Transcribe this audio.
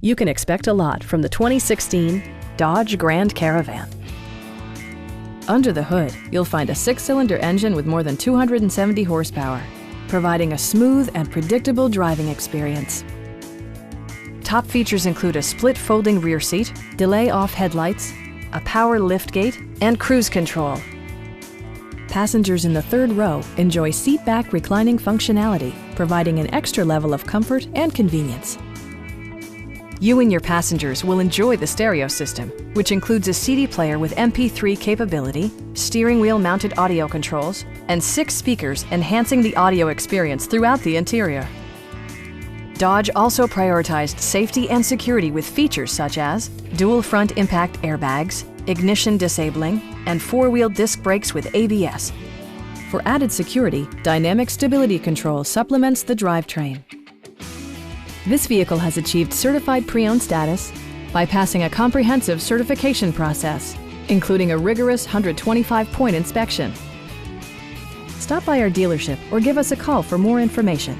You can expect a lot from the 2016 Dodge Grand Caravan. Under the hood, you'll find a 6-cylinder engine with more than 270 horsepower, providing a smooth and predictable driving experience. Top features include a split folding rear seat, delay-off headlights, a power liftgate, and cruise control. Passengers in the third row enjoy seat-back reclining functionality, providing an extra level of comfort and convenience. You and your passengers will enjoy the stereo system, which includes a CD player with MP3 capability, steering wheel mounted audio controls, and 6 speakers enhancing the audio experience throughout the interior. Dodge also prioritized safety and security with features such as dual front impact airbags, ignition disabling, and 4-wheel disc brakes with ABS. For added security, dynamic stability control supplements the drivetrain. This vehicle has achieved certified pre-owned status by passing a comprehensive certification process, including a rigorous 125-point inspection. Stop by our dealership or give us a call for more information.